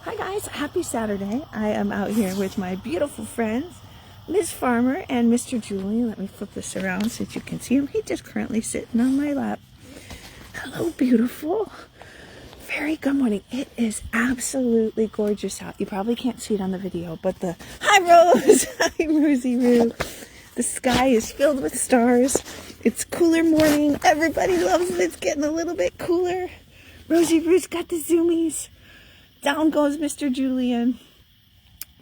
Hi guys, happy Saturday. I am out here with my beautiful friends, Ms. Farmer and Mr. Julian. Let me flip this around so that you can see him. He's just currently sitting on my lap. Hello, beautiful. Very good morning. It is absolutely gorgeous out. You probably can't see it on the video, but hi Rose, hi Rosie Roo. The sky is filled with stars. It's cooler morning. Everybody loves it. It's getting a little bit cooler. Rosie Roo's got the zoomies. Down goes Mr. Julian.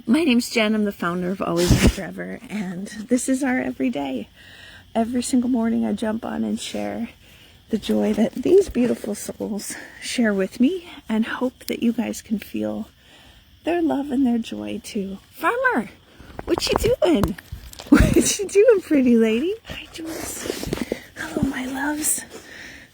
My name's Jen. I'm the founder of Always and Furever, and this is our everyday. Every single morning I jump on and share the joy that these beautiful souls share with me, and hope that you guys can feel their love and their joy too. Farmer, what you doing? What you doing, pretty lady? Hi, Jules. Hello, my loves.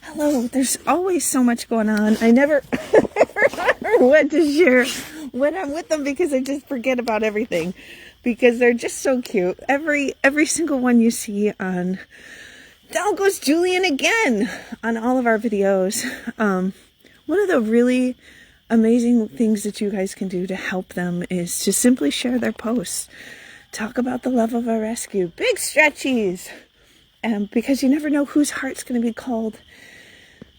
Hello. There's always so much going on. I never remember what to share when I'm with them because I just forget about everything, because they're just so cute. Every single one you see on Down Goes Julian again on all of our videos. One of the really amazing things that you guys can do to help them is to simply share their posts. Talk about the love of a rescue. Big stretchies. Because you never know whose heart's going to be called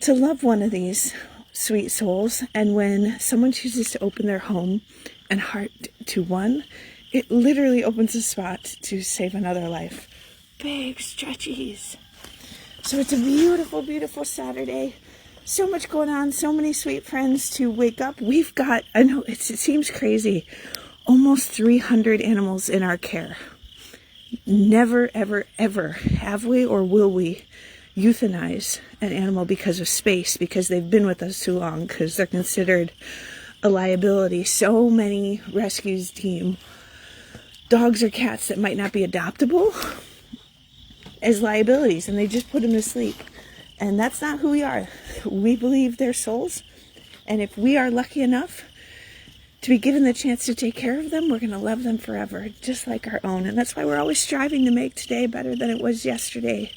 to love one of these sweet souls. And when someone chooses to open their home and heart to one, it literally opens a spot to save another life. Big stretchies. So it's a beautiful, beautiful Saturday. So much going on. So many sweet friends to wake up. We've got, I know it seems crazy, almost 300 animals in our care. Never, ever, ever have we or will we euthanize an animal because of space, because they've been with us too long, because they're considered a liability. So many rescues deem dogs or cats that might not be adoptable as liabilities, and they just put them to sleep. And that's not who we are. We believe they're souls, and if we are lucky enough to be given the chance to take care of them, we're going to love them forever, just like our own. And that's why we're always striving to make today better than it was yesterday,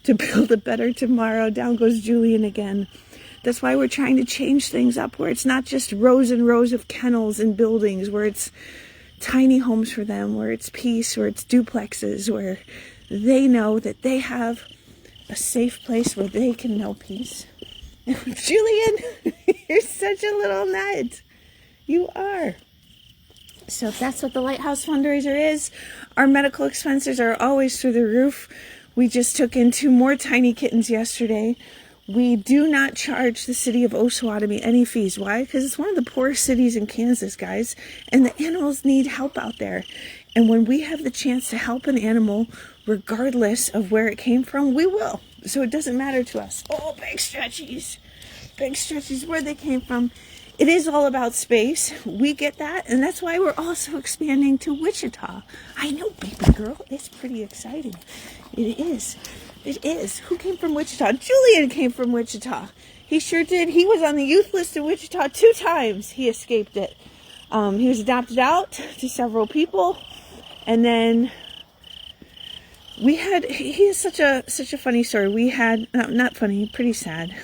to build a better tomorrow. Down goes Julian again. That's why we're trying to change things up, where it's not just rows and rows of kennels and buildings, where it's tiny homes for them, where it's peace, where it's duplexes, where they know that they have a safe place where they can know peace. Julian, you're such a little nut. You are. So that's what the Lighthouse fundraiser is. Our medical expenses are always through the roof. We just took in 2 more tiny kittens yesterday. We do not charge the city of Osawatomie any fees. Why? Because it's one of the poorest cities in Kansas, guys. And the animals need help out there. And when we have the chance to help an animal, regardless of where it came from, we will. So it doesn't matter to us. Oh, big stretchies. Big stretchies, where they came from. It is all about space. We get that. And that's why we're also expanding to Wichita. I know, baby girl. It's pretty exciting. It is. It is. Who came from Wichita? Julian came from Wichita. He sure did. He was on the youth list in Wichita 2 times. He escaped it. He was adopted out to several people. And then he has such a funny story. We had, not funny, pretty sad.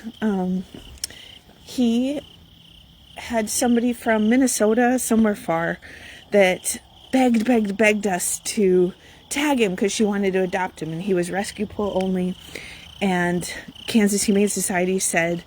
He had somebody from Minnesota, somewhere far, that begged us to tag him because she wanted to adopt him, and he was rescue pull only. And Kansas Humane Society said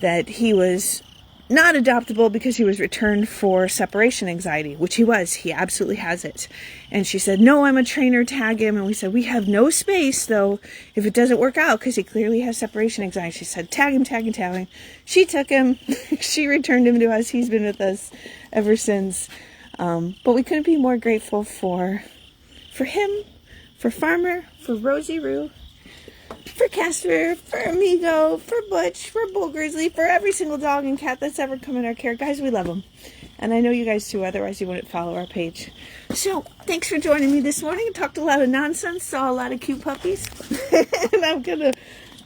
that he was not adoptable because he was returned for separation anxiety, which he was. He absolutely has it. And she said, no, I'm a trainer, tag him. And we said, we have no space, though, if it doesn't work out, because he clearly has separation anxiety. She said, tag him, tag him, tag him. She took him. She returned him to us. He's been with us ever since. But we couldn't be more grateful for him, for Farmer, for Rosie Roo, for Casper, for Amigo, for Butch, for Bull Grizzly, for every single dog and cat that's ever come in our care. Guys, we love them. And I know you guys too, otherwise you wouldn't follow our page. So, thanks for joining me this morning. I talked a lot of nonsense, saw a lot of cute puppies. And I'm going to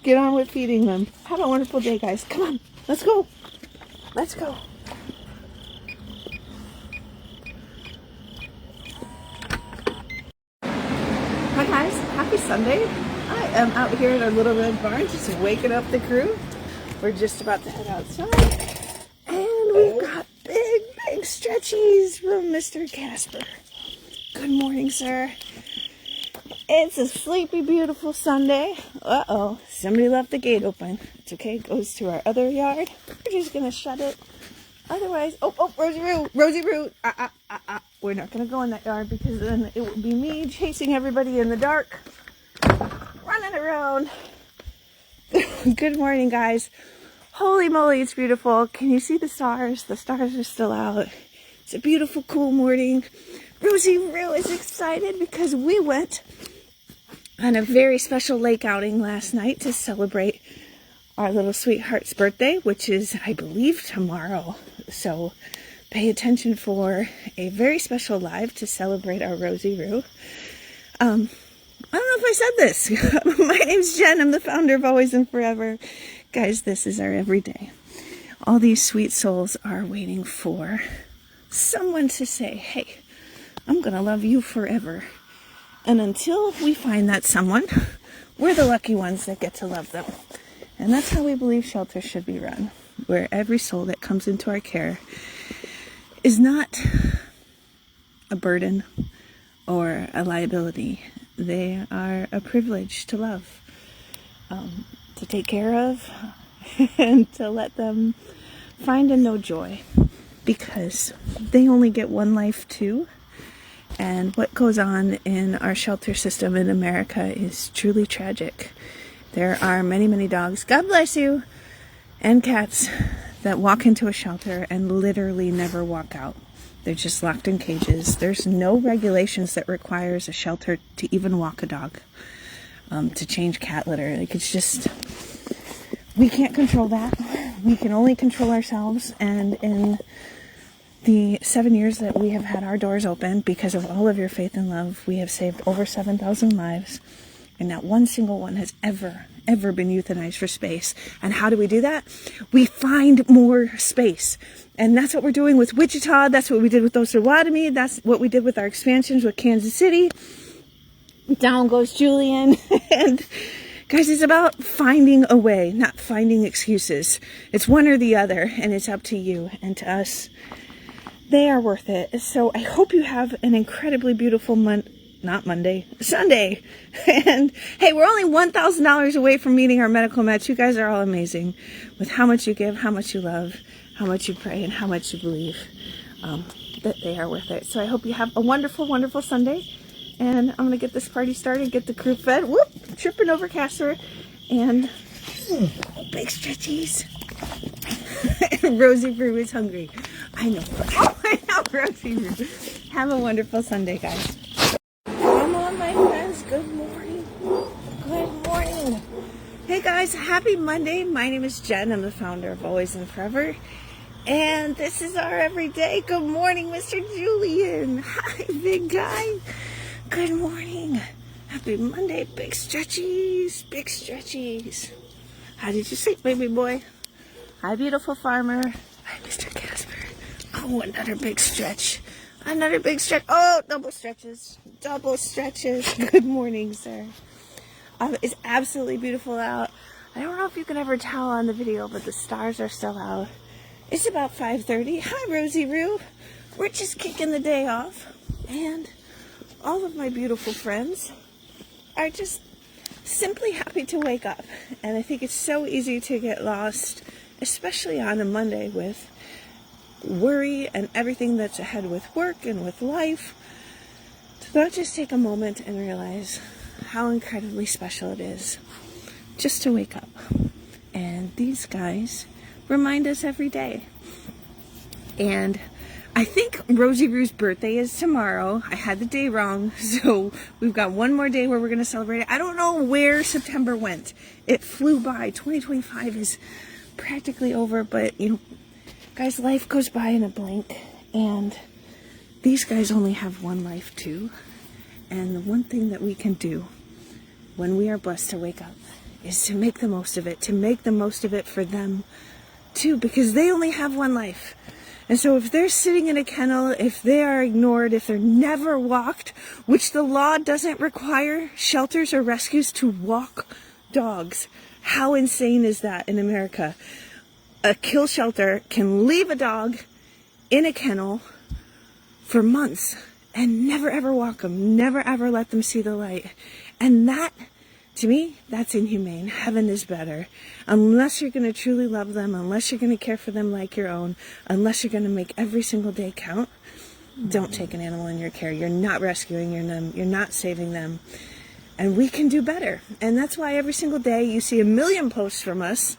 get on with feeding them. Have a wonderful day, guys. Come on, let's go. Let's go. Hi guys, happy Sunday. I am out here at our Little Red Barn, just waking up the crew. We're just about to head outside, and we've got big stretchies from Mr. Casper. Good morning, sir. It's a sleepy, beautiful Sunday. Uh-oh, somebody left the gate open. It's okay, it goes to our other yard. We're just gonna shut it. Otherwise, oh, Rosie Root. We're not gonna go in that yard because then it will be me chasing everybody in the dark, running around. Good morning, guys. Holy moly, it's beautiful. Can you see the stars? The stars are still out. It's a beautiful, cool morning. Rosie Roo is excited because we went on a very special lake outing last night to celebrate our little sweetheart's birthday, which is, I believe, tomorrow. So pay attention for a very special live to celebrate our Rosie Roo. I don't know if I said this. My name's Jen. I'm the founder of Always and Forever. Guys, this is our everyday. All these sweet souls are waiting for someone to say, hey, I'm going to love you forever. And until we find that someone, we're the lucky ones that get to love them. And that's how we believe shelters should be run, where every soul that comes into our care is not a burden or a liability. They are a privilege to love, to take care of, and to let them find and know joy, because they only get one life too. And what goes on in our shelter system in America is truly tragic. There are many, many dogs, God bless you, and cats that walk into a shelter and literally never walk out. They're just locked in cages. There's no regulations that requires a shelter to even walk a dog, to change cat litter. Like, it's just, we can't control that. We can only control ourselves. And in the 7 years that we have had our doors open, because of all of your faith and love, we have saved over 7,000 lives. And not one single one has ever been euthanized for space. And how do we do that? We find more space. And that's what we're doing with Wichita. That's what we did with Osawatomie. That's what we did with our expansions with Kansas City. Down goes Julian. And guys, it's about finding a way, not finding excuses. It's one or the other, and it's up to you and to us. They are worth it. So I hope you have an incredibly beautiful Sunday. And hey, we're only $1,000 away from meeting our medical match. You guys are all amazing with how much you give, how much you love, how much you pray, and how much you believe that they are worth it. So I hope you have a wonderful, wonderful Sunday. And I'm going to get this party started, get the crew fed. Whoop! Tripping over Casper. And big stretchies. Rosie Roo is hungry. I know. Oh, I know, Rosie Roo. Have a wonderful Sunday, guys. Come on, my friends. Good morning. Good morning. Hey, guys. Happy Monday. My name is Jen. I'm the founder of Always and Forever. And this is our everyday. Good morning, Mr. Julian. Hi, big guy. Good morning. Happy Monday. Big stretchies. Big stretchies. How did you sleep, baby boy? Hi, beautiful farmer. Hi, Mr. Casper. Oh, another big stretch. Another big stretch. Oh, double stretches. Double stretches. Good morning, sir. It's absolutely beautiful out. I don't know if you can ever tell on the video, but the stars are still out. It's about 5:30. Hi, Rosie Roo. We're just kicking the day off. And all of my beautiful friends are just simply happy to wake up. And I think it's so easy to get lost, especially on a Monday, with worry and everything that's ahead with work and with life, to not just take a moment and realize how incredibly special it is just to wake up. And these guys remind us every day. And I think Rosie Roo's birthday is tomorrow. I had the day wrong, so we've got one more day where we're going to celebrate it. I don't know where September went. It flew by. 2025 is practically over, but you know, guys, life goes by in a blink, and these guys only have one life too. And the one thing that we can do when we are blessed to wake up is to make the most of it, to make the most of it for them too, because they only have one life. And so if they're sitting in a kennel, if they are ignored, if they're never walked, which the law doesn't require shelters or rescues to walk dogs, how insane is that in America? A kill shelter can leave a dog in a kennel for months and never ever walk them, never ever let them see the light. And that, to me, that's inhumane. Heaven is better. Unless you're going to truly love them, unless you're going to care for them like your own, unless you're going to make every single day count, don't take an animal in your care. You're not rescuing them. You're not saving them. And we can do better. And that's why every single day you see a million posts from us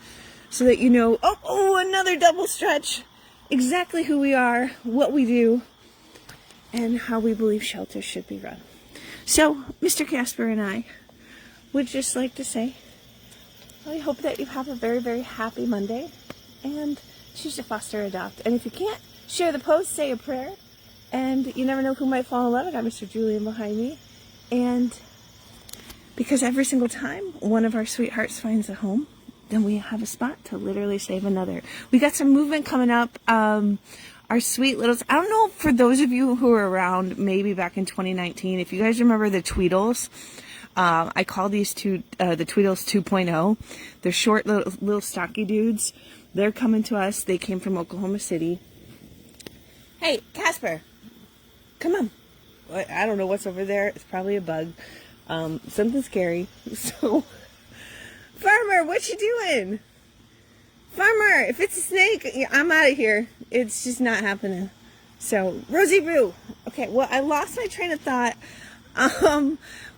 so that you know, oh, another double stretch. Exactly who we are, what we do, and how we believe shelters should be run. So, Mr. Casper and I would just like to say, I hope that you have a very, very happy Monday and choose to foster or adopt. And if you can't, share the post, say a prayer, and you never know who might fall in love. I got Mr. Julian behind me. And because every single time one of our sweethearts finds a home, then we have a spot to literally save another. We got some movement coming up. Our sweet littles, I don't know, for those of you who were around maybe back in 2019, if you guys remember the Tweedles, I call these the Tweedles 2.0. They're short little stocky dudes. They're coming to us. They came from Oklahoma City. Hey, Casper, come on. I don't know what's over there. It's probably a bug. Something scary. So, Farmer, what you doing? Farmer, if it's a snake, I'm out of here. It's just not happening. So, Rosie Roo. Okay, well, I lost my train of thought.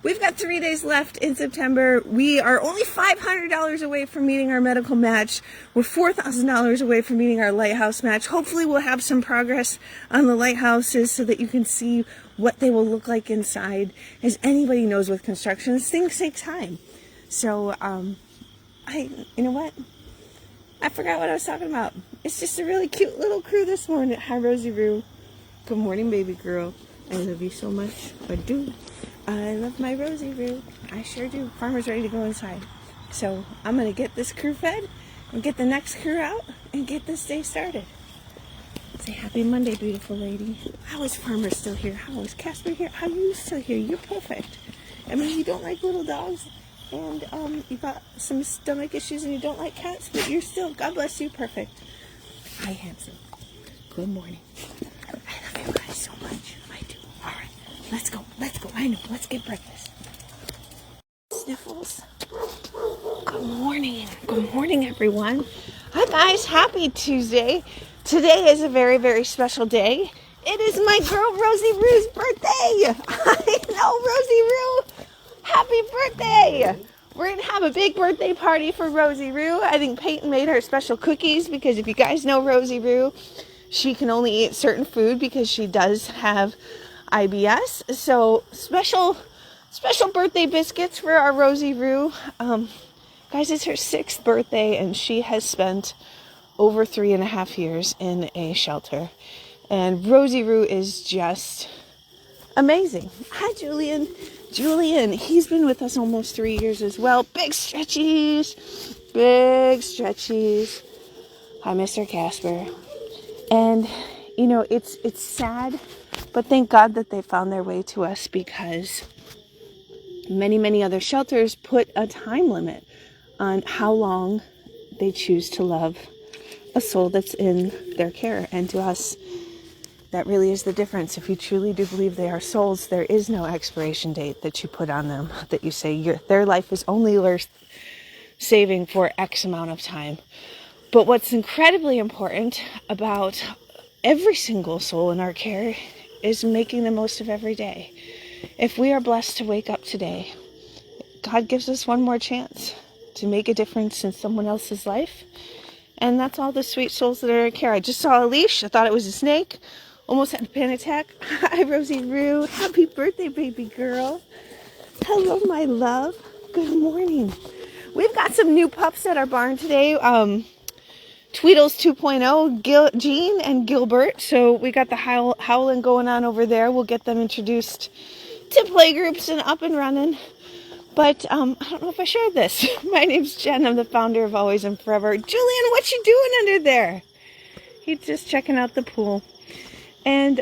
We've got 3 days left in September. We are only $500 away from meeting our medical match. We're $4,000 away from meeting our lighthouse match. Hopefully we'll have some progress on the lighthouses so that you can see what they will look like inside. As anybody knows with construction, things take time. So, you know what? I forgot what I was talking about. It's just a really cute little crew this morning. Hi, Rosie Roo. Good morning, baby girl. I love you so much. I do. I love my Rosie Roo. I sure do. Farmer's ready to go inside. So I'm going to get this crew fed and get the next crew out and get this day started. Say happy Monday, beautiful lady. How is Farmer still here? How is Casper here? How are you still here? You're perfect. I mean, you don't like little dogs and you got some stomach issues and you don't like cats, but you're still, God bless you, perfect. Hi, handsome. Good morning. I love you guys so much. I do. All right. Let's go. I know. Let's get breakfast. Sniffles. Good morning. Good morning, everyone. Hi, guys. Happy Tuesday. Today is a very, very special day. It is my girl Rosie Roo's birthday. I know, Rosie Roo. Happy birthday. We're going to have a big birthday party for Rosie Roo. I think Peyton made her special cookies because if you guys know Rosie Roo, she can only eat certain food because she does have IBS. So special birthday biscuits for our Rosie Roo. Guys, it's her 6th birthday and she has spent over 3.5 years in a shelter. And Rosie Roo is just amazing. Hi, Julian. Julian, he's been with us almost 3 years as well. Big stretchies. Hi, Mr. Casper. And, you know, it's sad, but thank God that they found their way to us because many, many other shelters put a time limit on how long they choose to love a soul that's in their care. And to us, that really is the difference. If you truly do believe they are souls, there is no expiration date that you put on them, that you say their life is only worth saving for X amount of time. But what's incredibly important about every single soul in our care is making the most of every day. If we are blessed to wake up today, God gives us one more chance to make a difference in someone else's life. And that's all the sweet souls that are in care. I just saw a leash. I thought it was a snake. Almost had a panic attack. Hi, Rosie Roo. Happy birthday, baby girl. Hello, my love. Good morning. We've got some new pups at our barn today. Tweedles 2.0, Jean and Gilbert. So we got the howling going on over there. We'll get them introduced to playgroups and up and running. But I don't know if I shared this. My name's Jen. I'm the founder of Always and Furever. Julian, what you doing under there? He's just checking out the pool. And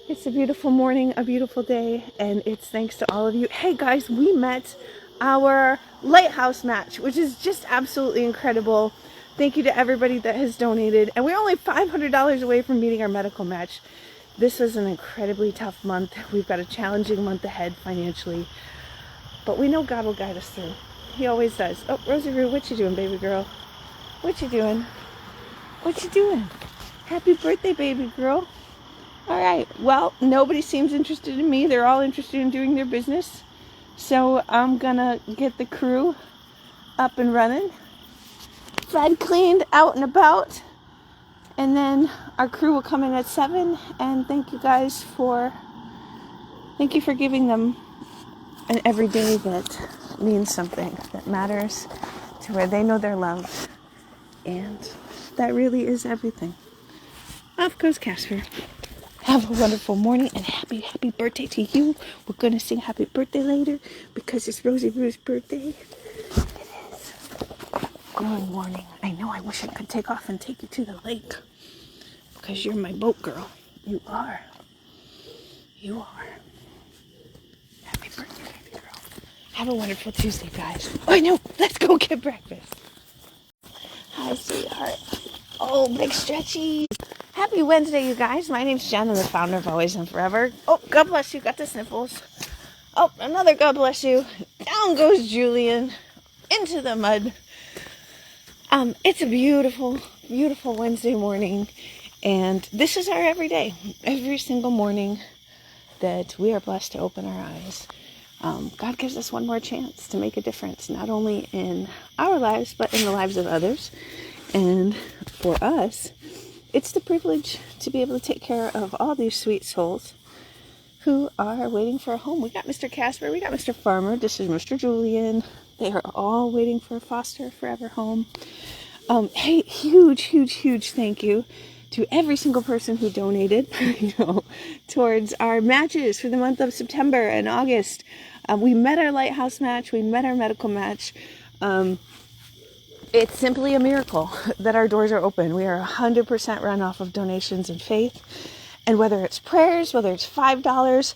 it's a beautiful morning, a beautiful day, and it's thanks to all of you. Hey guys, we met our lighthouse match, which is just absolutely incredible. Thank you to everybody that has donated. And we're only $500 away from meeting our medical match. This was an incredibly tough month. We've got a challenging month ahead financially. But we know God will guide us through. He always does. Oh, Rosie Roo, what you doing, baby girl? What you doing? What you doing? Happy birthday, baby girl. All right. Well, nobody seems interested in me. They're all interested in doing their business. So I'm going to get the crew up and running. Fed, cleaned, out and about. And then our crew will come in at 7. And thank you guys for giving them an everyday that means something, that matters, to where they know they're loved. And that really is everything. Off goes Casper. Have a wonderful morning and happy birthday to you. We're going to sing happy birthday later because it's Rosie Roo's birthday. It is. Good morning. I know I wish I could take off and take you to the lake because you're my boat girl. You are. You are. Happy birthday, baby girl. Have a wonderful Tuesday, guys. Oh, I know. Let's go get breakfast. Hi, sweetheart. Oh, big stretchy. Happy Wednesday, you guys. My name's Jen. I'm the founder of Always and Forever. Oh, God bless you. Got the sniffles. Oh, another God bless you. Down goes Julian into the mud. It's a beautiful, beautiful Wednesday morning. And this is our everyday. Every single morning that we are blessed to open our eyes. God gives us one more chance to make a difference, not only in our lives, but in the lives of others. And for us, it's the privilege to be able to take care of all these sweet souls who are waiting for a home. We got Mr. Casper, we got Mr. Farmer, this is Mr. Julian. They are all waiting for a foster forever home. Hey, huge thank you to every single person who donated towards our matches for the month of September and August. We met our lighthouse match, we met our medical match. It's simply a miracle that our doors are open. We are 100% run off of donations and faith. And whether it's prayers, whether it's $5,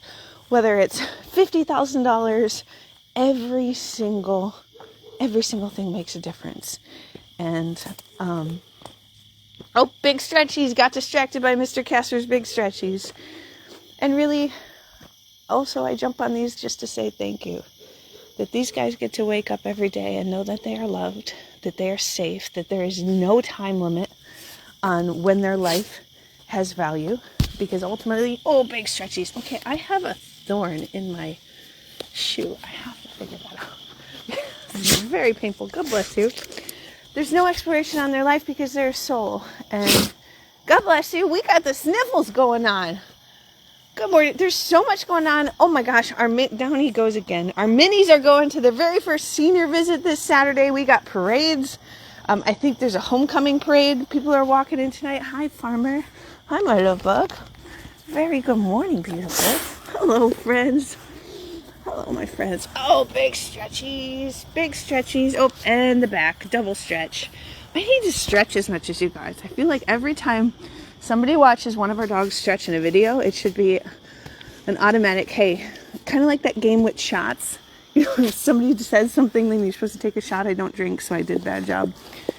whether it's $50,000, every single thing makes a difference. And, oh, big stretchies. Got distracted by Mr. Casper's big stretchies. And really, also, I jump on these just to say thank you. That these guys get to wake up every day and know that they are loved, that they are safe, that there is no time limit on when their life has value. Because ultimately, oh, big stretchies. Okay, I have a thorn in my shoe. I have to figure that out. It's very painful. God bless you. There's no expiration on their life because they're a soul. And God bless you. We got the sniffles going on. Good morning. There's so much going on. Oh my gosh, down he goes again. Our minis are going to their very first senior visit this Saturday. We got parades. I think there's a homecoming parade. People are walking in tonight. Hi, Farmer. Hi, my little bug. Very good morning, beautiful. Hello, friends. Hello, my friends. Oh, big stretchies. Big stretchies. Oh, and the back. Double stretch. I need to stretch as much as you guys. I feel like every time somebody watches one of our dogs stretch in a video, it should be an automatic, hey, kind of like that game with shots. You know, if somebody says something, then you're supposed to take a shot. I don't drink, so I did a bad job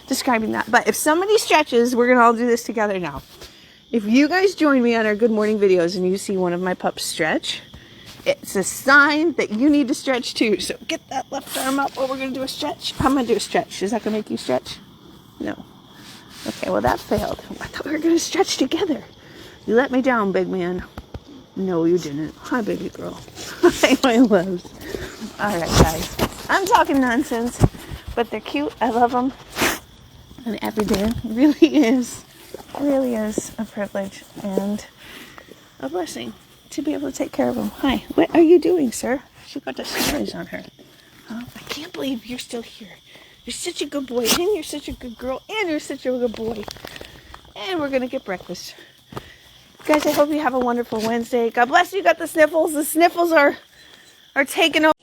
describing that. But if somebody stretches, we're going to all do this together now. If you guys join me on our Good Morning videos and you see one of my pups stretch, it's a sign that you need to stretch too. So get that left arm up. Oh, we're going to do a stretch. I'm going to do a stretch. Is that going to make you stretch? No. Okay, well, that failed. I thought we were going to stretch together. You let me down, big man. No, you didn't. Hi, baby girl. Hi, my loves. All right, guys. I'm talking nonsense, but they're cute. I love them. And every day really is a privilege and a blessing to be able to take care of them. Hi, what are you doing, sir? She got the stars on her. I can't believe you're still here. You're such a good boy, and you're such a good girl, and you're such a good boy. And we're going to get breakfast. Guys, I hope you have a wonderful Wednesday. God bless you. Got the sniffles. The sniffles are taking over.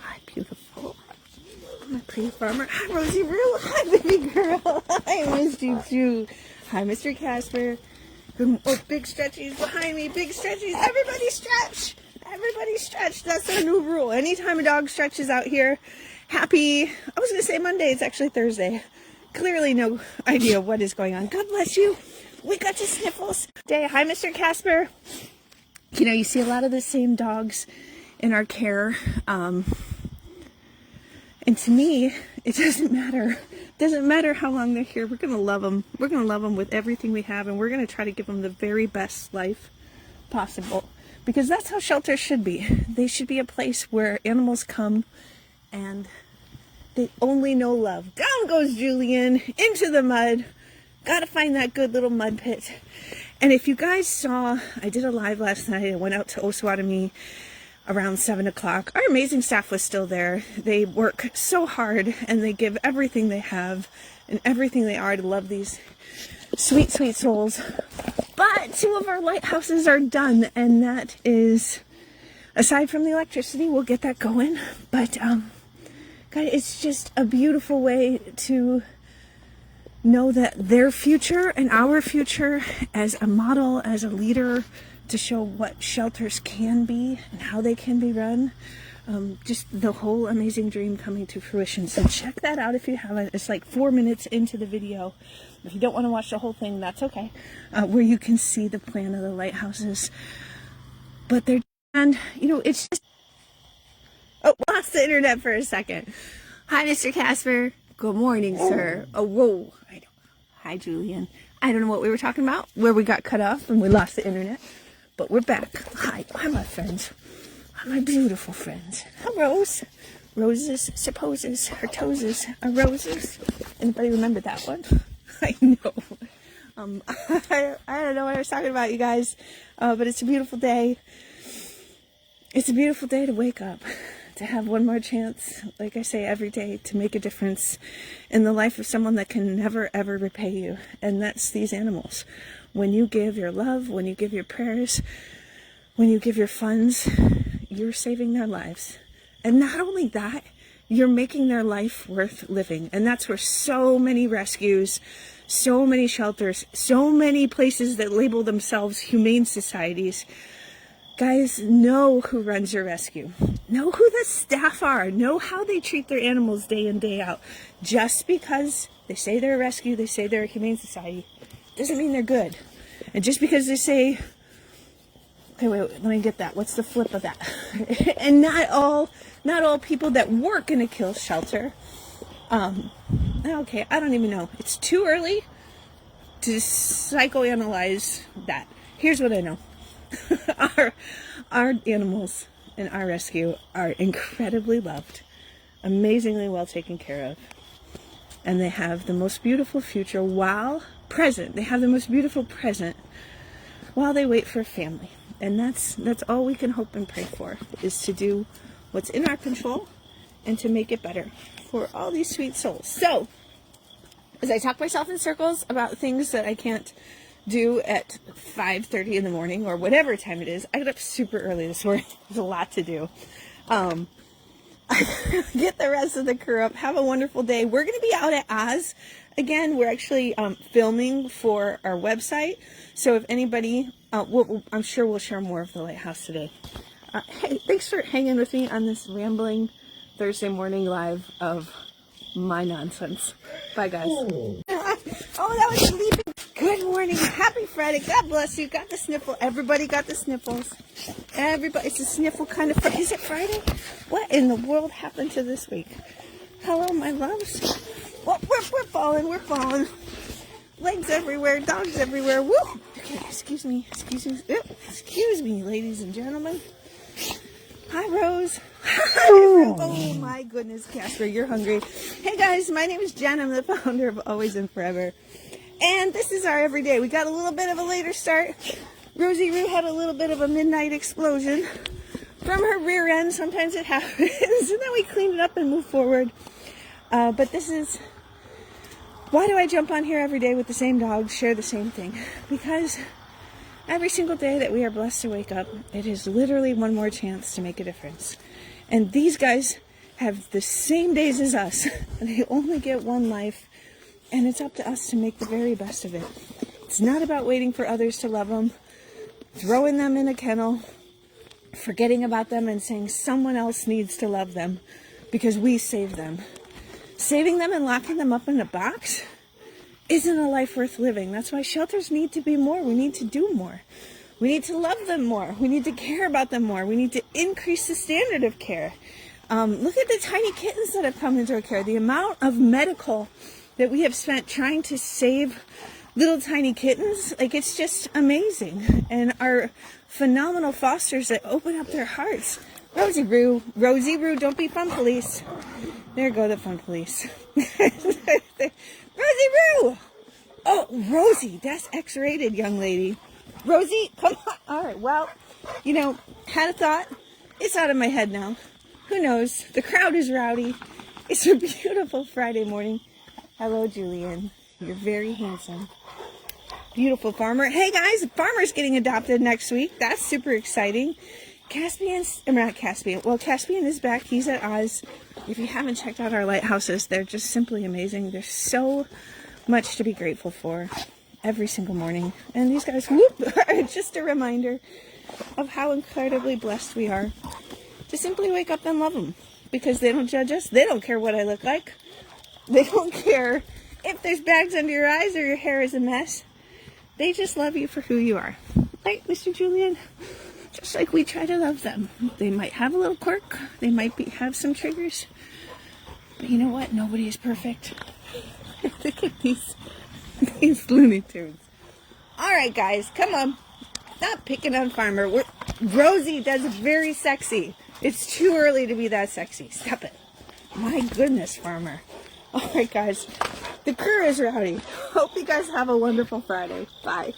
Hi, beautiful. My pretty farmer. Hi, Rosie Roo. Hi, baby girl. I missed you, too. Hi, Mr. Casper. Oh, big stretchies behind me. Big stretchies. Everybody stretch. Everybody stretch. That's our new rule. Anytime a dog stretches out here, I was going to say Monday. It's actually Thursday. clearly no idea what is going on. God bless you. We got the sniffles. Hi, Mr. Casper. You know, you see a lot of the same dogs in our care. And to me, it doesn't matter. It doesn't matter how long they're here. We're going to love them. We're going to love them with everything we have. And we're going to try to give them the very best life possible. Because that's how shelters should be. They should be a place where animals come and they only know love. Down goes Julian into the mud. Gotta find that good little mud pit. And if you guys saw, I did a live last night. I went out to Osawatomie around 7 o'clock. Our amazing staff was still there. They work so hard and they give everything they have and everything they are to love these sweet, sweet souls. But 2 of our lighthouses are done, and that is, aside from the electricity, we'll get that going. But God, it's just a beautiful way to know that their future and our future as a model, as a leader, to show what shelters can be and how they can be run. Just the whole amazing dream coming to fruition. So check that out if you haven't. It's like 4 minutes into the video. If you don't want to watch the whole thing, that's okay. Where you can see the plan of the lighthouses. But they're, and you know, it's just, oh, lost the internet for a second. Hi, Mr. Casper. Good morning, sir. Oh, whoa. Hi, Julian. I don't know what we were talking about, where we got cut off and we lost the internet. But we're back. Hi, my friends. Hi, my beautiful friends. Hi, Rose. Roses, supposes, her toes are roses. Anybody remember that one? I know. I don't know what I was talking about, you guys. But it's a beautiful day. It's a beautiful day to wake up. To have one more chance, like I say every day, to make a difference in the life of someone that can never ever repay you. And that's these animals. When you give your love, when you give your prayers, when you give your funds, you're saving their lives. And not only that, you're making their life worth living. And that's where so many rescues, so many shelters, so many places that label themselves humane societies, guys, know who runs your rescue. Know who the staff are. Know how they treat their animals day in, day out. Just because they say they're a rescue, they say they're a humane society, doesn't mean they're good. And just because they say, okay, wait, let me get that. What's the flip of that? And not all people that work in a kill shelter. Okay, I don't even know. It's too early to psychoanalyze that. Here's what I know. Our animals in our rescue are incredibly loved, amazingly well taken care of, and they have the most beautiful future while present. They have the most beautiful present while they wait for a family. And that's all we can hope and pray for, is to do what's in our control and to make it better for all these sweet souls. So, as I talk myself in circles about things that I can't do at 5:30 in the morning or whatever time it is, I got up super early this morning. There's a lot to do. Get the rest of the crew up. Have a wonderful day. We're going to be out at Oz again. We're actually filming for our website. So if anybody, I'm sure we'll share more of the lighthouse today. Hey, thanks for hanging with me on this rambling Thursday morning live of my nonsense. Bye, guys. Oh, that was sleeping. Good morning. Happy Friday. God bless you. Got the sniffle. Everybody got the sniffles. Everybody. It's a sniffle kind of Friday. Is it Friday? What in the world happened to this week? Hello, my loves. Well, we're falling. We're falling. Legs everywhere. Dogs everywhere. Woo! Okay, excuse me. Excuse me, ladies and gentlemen. Hi, Rose. Oh, my goodness, Casper, you're hungry. Hey, guys, my name is Jen. I'm the founder of Always and Forever. And this is our everyday. We got a little bit of a later start. Rosie Roo had a little bit of a midnight explosion from her rear end. Sometimes it happens. And then we cleaned it up and moved forward. But this is... Why do I jump on here every day with the same dogs, share the same thing? Because every single day that we are blessed to wake up, it is literally one more chance to make a difference. And these guys have the same days as us. They only get one life. And it's up to us to make the very best of it. It's not about waiting for others to love them, throwing them in a kennel, forgetting about them and saying someone else needs to love them because we saved them. saving them and locking them up in a box isn't a life worth living. That's why shelters need to be more. We need to do more. We need to love them more. We need to care about them more. We need to increase the standard of care. Look at the tiny kittens that have come into our care. The amount of medical that we have spent trying to save little tiny kittens, like, it's just amazing. And our phenomenal fosters that open up their hearts. Rosie Roo, don't be fun police. There go the fun police. Rosie Roo! Oh, Rosie, that's X-rated, young lady. Rosie, come on. All right, well, you know, had a thought. It's out of my head now. Who knows? The crowd is rowdy. It's a beautiful Friday morning. Hello, Julian. You're very handsome. Beautiful Farmer. Hey, guys, Farmer's getting adopted next week. That's super exciting. Caspian is back. He's at Oz. If you haven't checked out our lighthouses, they're just simply amazing. There's so much to be grateful for every single morning. And these guys, whoop, are just a reminder of how incredibly blessed we are to simply wake up and love them. Because they don't judge us. They don't care what I look like. They don't care if there's bags under your eyes or your hair is a mess. They just love you for who you are. Right, Mr. Julian? Just like we try to love them. They might have a little quirk. They might have some triggers. But you know what? Nobody is perfect. Look at these Looney Tunes. All right, guys. Come on. Stop picking on Farmer. Rosie does very sexy. It's too early to be that sexy. Stop it. My goodness, Farmer. All right, guys. The crew is rowdy. Hope you guys have a wonderful Friday. Bye.